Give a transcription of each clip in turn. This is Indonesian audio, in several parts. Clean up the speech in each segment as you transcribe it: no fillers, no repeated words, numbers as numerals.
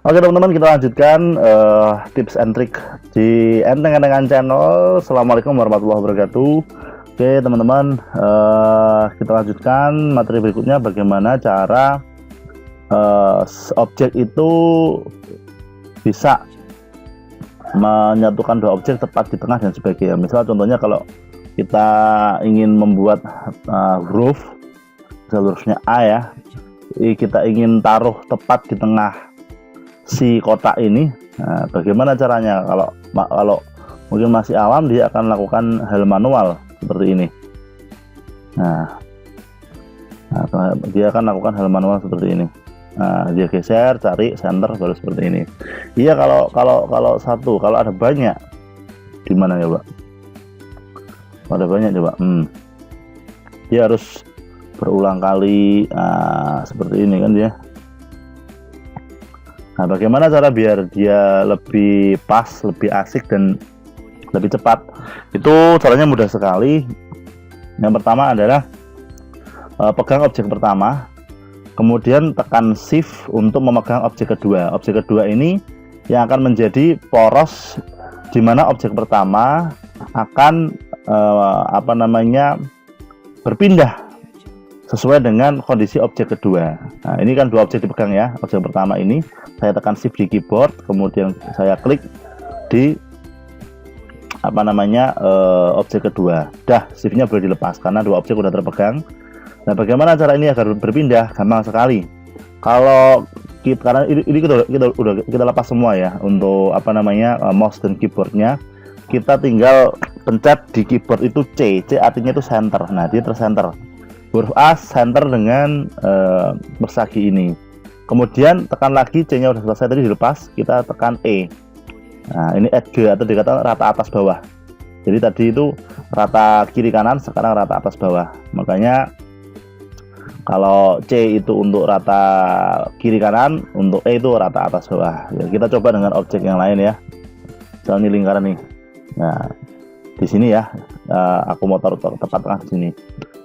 Oke teman-teman, kita lanjutkan tips and trick di Enteng-Entengan Channel. Assalamualaikum warahmatullahi wabarakatuh. Oke teman-teman, kita lanjutkan materi berikutnya, bagaimana cara objek itu bisa menyatukan dua objek tepat di tengah dan sebagainya. Misal contohnya kalau kita ingin membuat huruf, hurufnya A ya, kita ingin taruh tepat di tengah si kotak ini. Nah, bagaimana caranya? Kalau mungkin masih awam, dia akan lakukan hal manual seperti ini. Nah, dia akan lakukan hal manual seperti ini. Nah, dia geser, cari center, baru seperti ini. Iya, kalau satu, kalau ada banyak, gimana ya, Pak? Kalau ada banyak coba, dia harus berulang kali, seperti ini kan dia. Nah, bagaimana cara biar dia lebih pas, lebih asik dan lebih cepat? Itu caranya mudah sekali. Yang pertama adalah pegang objek pertama, kemudian tekan shift untuk memegang objek kedua. Objek kedua ini yang akan menjadi poros, di mana objek pertama akan berpindah sesuai dengan kondisi objek kedua. Nah, ini kan dua objek dipegang ya. Objek pertama ini saya tekan shift di keyboard, kemudian saya klik di objek kedua. Dah, shiftnya boleh dilepas karena dua objek udah terpegang. Nah, bagaimana cara ini agar berpindah? Gampang sekali. Kalau karena ini kita lepas semua ya untuk mouse dan keyboardnya. Kita tinggal pencet di keyboard itu C artinya itu center. Nah, dia tersenter. Huruf A center dengan persegi ini. Kemudian tekan lagi, C nya udah selesai tadi dilepas, kita tekan E. Nah, ini edge atau dikatakan rata atas bawah. Jadi tadi itu rata kiri kanan, sekarang rata atas bawah. Makanya kalau C itu untuk rata kiri kanan, untuk E itu rata atas bawah. Ya, kita coba dengan objek yang lain ya. Misalnya ini lingkaran nih. Nah, di sini ya, aku mau taruh tepat tengah di sini.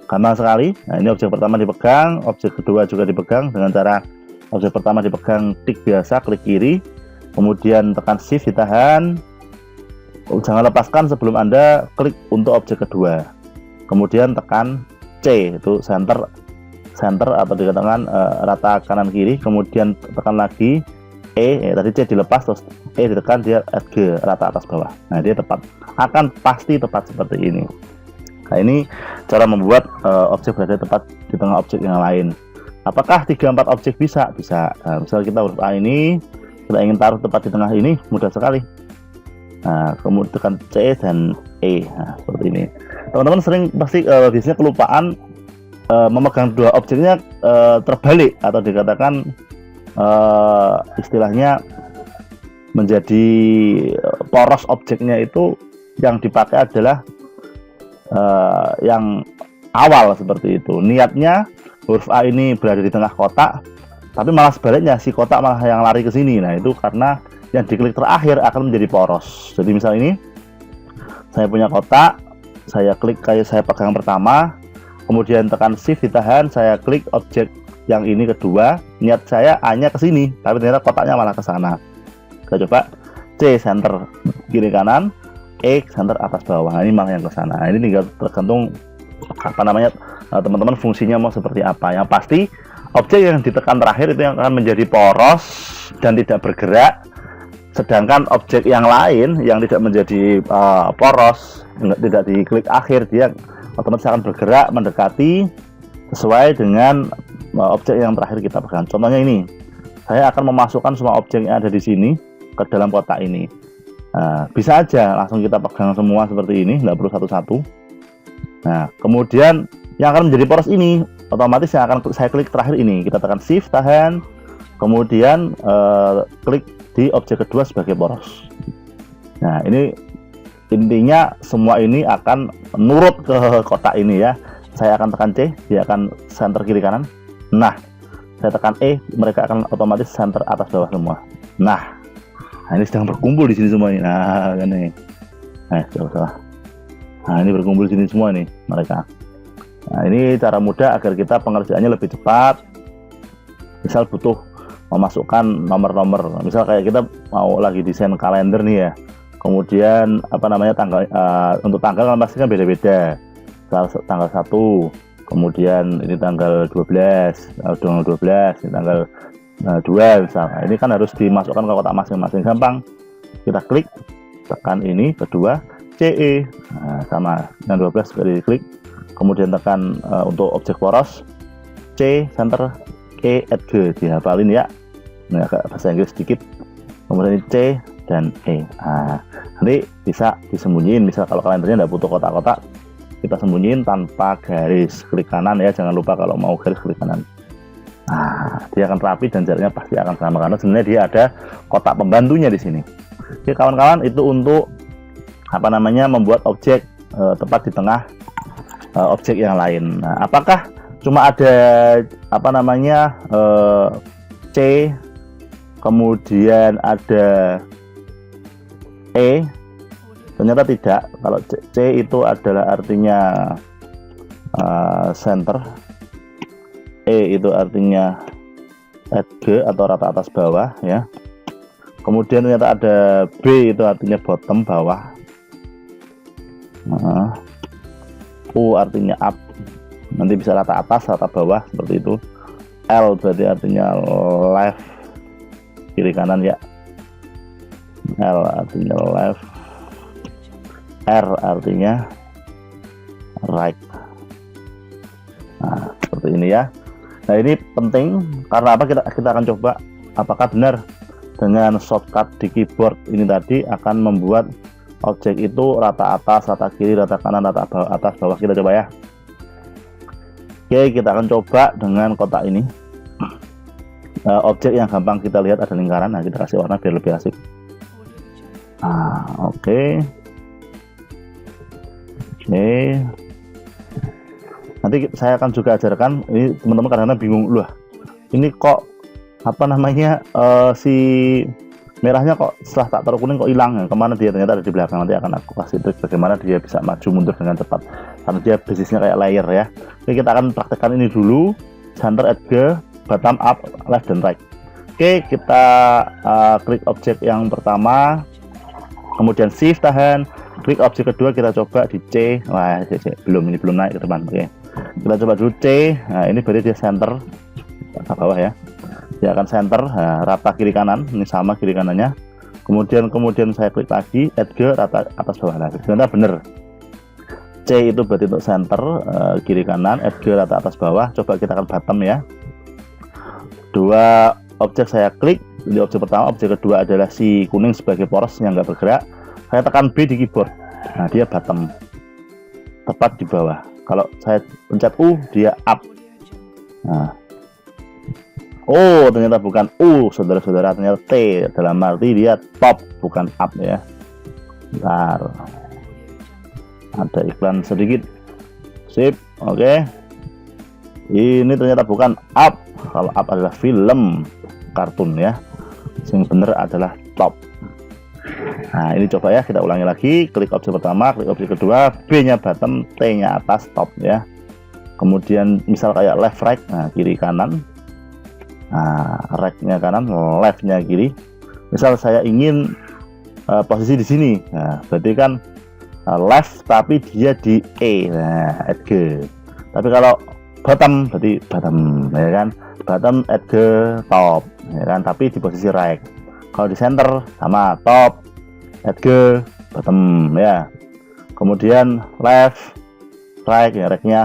Gampang sekali. Nah, ini objek pertama dipegang, objek kedua juga dipegang dengan cara objek pertama dipegang klik biasa, klik kiri, kemudian tekan shift, ditahan. Jangan lepaskan sebelum Anda klik untuk objek kedua. Kemudian tekan C, itu center atau dikatakan rata kanan kiri, kemudian tekan lagi E, tadi C dilepas, terus E ditekan, dia edge rata atas bawah. Nah, dia akan pasti tepat seperti ini. Nah, ini cara membuat objek berada tepat di tengah objek yang lain. Apakah 3-4 objek bisa? Bisa. Nah, misalnya kita huruf A ini, kita ingin taruh tepat di tengah ini, mudah sekali. Nah, kemudian tekan C dan E. Nah, seperti ini. Teman-teman sering pasti biasanya kelupaan memegang dua objeknya terbalik, atau dikatakan istilahnya menjadi poros objeknya itu yang dipakai adalah yang awal seperti itu. Niatnya huruf A ini berada di tengah kotak, tapi malah sebaliknya, si kotak malah yang lari ke sini. Nah, itu karena yang diklik terakhir akan menjadi poros. Jadi misal ini saya punya kotak, saya klik, kayak saya pegang pertama, kemudian tekan shift, ditahan, saya klik objek yang ini kedua. Niat saya A-nya ke sini, tapi ternyata kotaknya malah ke sana. Kita coba C center kiri kanan, E center atas bawah. Nah, ini malah yang ke sana. Nah, ini tinggal tergantung teman-teman fungsinya mau seperti apa. Yang pasti objek yang ditekan terakhir itu yang akan menjadi poros dan tidak bergerak, sedangkan objek yang lain yang tidak menjadi poros, tidak diklik akhir, dia otomatis akan bergerak mendekati sesuai dengan objek yang terakhir kita pegang. Contohnya ini, saya akan memasukkan semua objek yang ada di sini ke dalam kotak ini. Nah, bisa aja langsung kita pegang semua seperti ini, nggak perlu satu-satu. Nah, kemudian yang akan menjadi poros ini, otomatis yang akan saya klik terakhir ini, kita tekan shift, tahan, kemudian klik di objek kedua sebagai poros. Nah, ini intinya semua ini akan nurut ke kotak ini ya. Saya akan tekan C, dia akan center kiri kanan. Nah, saya tekan E, mereka akan otomatis center atas bawah semua. Nah, ini sedang berkumpul di sini semua ini. Nah, kan nih. Salah. Nah, ini berkumpul di sini semua nih mereka. Nah, ini cara mudah agar kita pengerjaannya lebih cepat. Misal butuh memasukkan nomor-nomor. Misal kayak kita mau lagi desain kalender nih ya, kemudian apa namanya tanggal, untuk tanggal kan pasti kan beda-beda, tanggal 1, kemudian ini tanggal 12, tanggal 12, ini tanggal 2 misalnya. Ini kan harus dimasukkan ke kotak masing-masing. Gampang, kita klik, tekan ini kedua CE, nah, sama yang 12 sekali klik, kemudian tekan untuk objek poros C center, E at G, dihafalin ya. Nah, agak bahasa Inggris sedikit, kemudian C dan E. Nah, nanti bisa disembunyiin. Misal kalau kalendernya tidak butuh kotak-kotak, kita sembunyiin tanpa garis, klik kanan ya, jangan lupa kalau mau garis klik kanan. Nah, dia akan rapi dan jaraknya pasti akan sama karena sebenarnya dia ada kotak pembantunya di sini. Oke kawan-kawan, itu untuk apa namanya membuat objek tepat di tengah objek yang lain. Nah, apakah cuma ada apa namanya C, kemudian ada E? Ternyata tidak. Kalau C itu adalah artinya center, E itu artinya at G atau rata atas bawah ya. Kemudian ternyata ada B itu artinya bottom bawah. U artinya up, nanti bisa rata atas rata bawah seperti itu. L berarti artinya left, kiri kanan ya. L artinya left, R artinya right. Nah seperti ini ya. Nah ini penting karena apa, kita akan coba apakah benar dengan shortcut di keyboard ini tadi akan membuat objek itu rata atas, rata kiri, rata kanan, rata bawah, atas bawah. Kita coba ya. Oke, kita akan coba dengan kotak ini. Objek yang gampang kita lihat ada lingkaran. Nah, kita kasih warna biar lebih asik. Oke. Nanti saya akan juga ajarkan. Ini teman-teman kadang-kadang bingung, loh, ini kok apa namanya si merahnya kok setelah tak taruh kuning kok hilang ya? Kemana dia? Ternyata ada di belakang. Nanti akan aku kasih trik bagaimana dia bisa maju mundur dengan cepat karena dia basisnya kayak layer ya. Oke, kita akan praktekkan ini dulu. Center at G, bottom up, left dan right. Oke, kita klik objek yang pertama, kemudian shift tahan, klik objek kedua, kita coba di C. Wah, C. Belum, ini belum naik ke depan. Oke, kita coba dulu C. Nah, ini berarti dia center ke bawah ya. Dia akan center, nah, rata kiri kanan, ini sama kiri kanannya. Kemudian saya klik lagi, at G, rata atas bawah. Nah, sebenarnya bener. C itu berarti untuk center, kiri kanan, at G, rata atas bawah. Coba kita akan bottom ya. Dua objek saya klik, di objek pertama, objek kedua adalah si kuning sebagai poros yang nggak bergerak. Saya tekan B di keyboard, nah dia bottom, tepat di bawah. Kalau saya pencet U, dia up. Nah, oh ternyata bukan U, saudara-saudara, ternyata T, dalam arti dia top bukan up ya. Bentar, ada iklan sedikit. Sip, oke. Ini ternyata bukan up. Kalau up adalah film kartun ya. Yang benar adalah top. Nah ini coba ya, kita ulangi lagi. Klik objek pertama, klik objek kedua, B nya bottom, T nya atas, top ya. Kemudian misal kayak left right, nah kiri kanan. Nah, right-nya kanan, left-nya kiri. Misal saya ingin posisi di sini, nah berarti kan left tapi dia di E, nah at G. Tapi kalau bottom berarti bottom, ya kan? Bottom at G, top, ya kan? Tapi di posisi right. Kalau di center sama top, at G, bottom, ya. Kemudian left, right, ya right-nya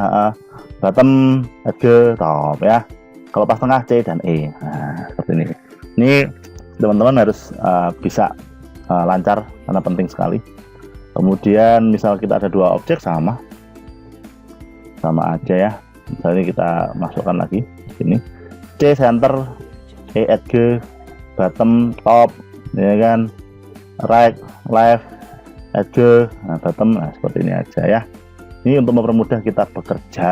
bottom, at G, top, ya. Kalau pas tengah C dan E, nah, seperti ini. Ini teman-teman harus bisa lancar karena penting sekali. Kemudian misal kita ada dua objek sama aja ya. Misalnya kita masukkan lagi ini C center, E at G, bottom, top, ya kan, right, left, at G, nah, bottom, nah, seperti ini aja ya. Ini untuk mempermudah kita bekerja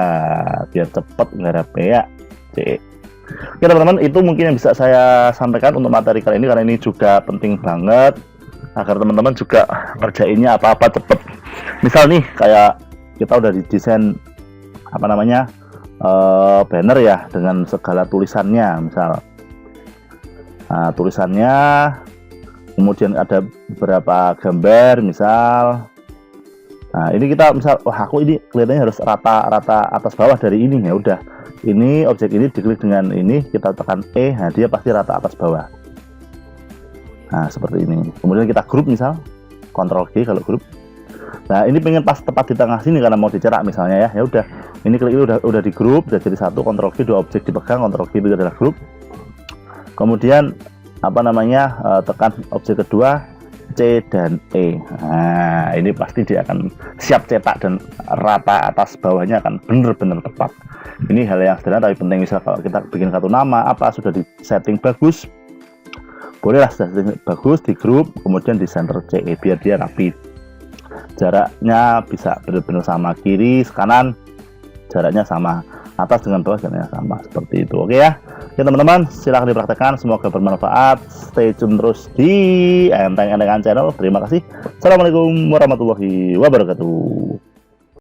biar cepat garap ya. C. Oke teman-teman, itu mungkin yang bisa saya sampaikan untuk materi kali ini karena ini juga penting banget agar teman-teman juga ngerjainnya apa-apa cepet. Misal nih kayak kita udah didesain apa namanya banner ya dengan segala tulisannya, misal Nah, tulisannya, kemudian ada beberapa gambar misal. Nah, ini kita misal, wah aku ini kelihatannya harus rata atas bawah dari ini, ya udah. Ini objek ini diklik dengan ini, kita tekan E, nah dia pasti rata atas bawah. Nah, seperti ini. Kemudian kita grup misal, Ctrl G kalau grup. Nah, ini pengen pas tepat di tengah sini karena mau dicerak misalnya, ya. Ya udah. Ini klik ini udah di grup, udah jadi satu, Ctrl G, dua objek dipegang, Ctrl G itu adalah grup. Kemudian apa namanya? Tekan objek kedua, C dan E. Nah, ini pasti dia akan siap cetak dan rata atas bawahnya akan benar-benar tepat. Ini hal yang sederhana tapi penting. Misal kalau kita bikin satu nama apa sudah di setting bagus, bolehlah setting bagus di grup, kemudian di center CE biar dia rapi. Jaraknya bisa benar-benar sama, kiri kanan jaraknya sama, atas dengan bawah jaraknya sama, seperti itu. Oke ya. Ya teman-teman, silahkan dipraktekkan, semoga bermanfaat. Stay tune terus di Enteng Entengan Channel. Terima kasih. Assalamualaikum warahmatullahi wabarakatuh.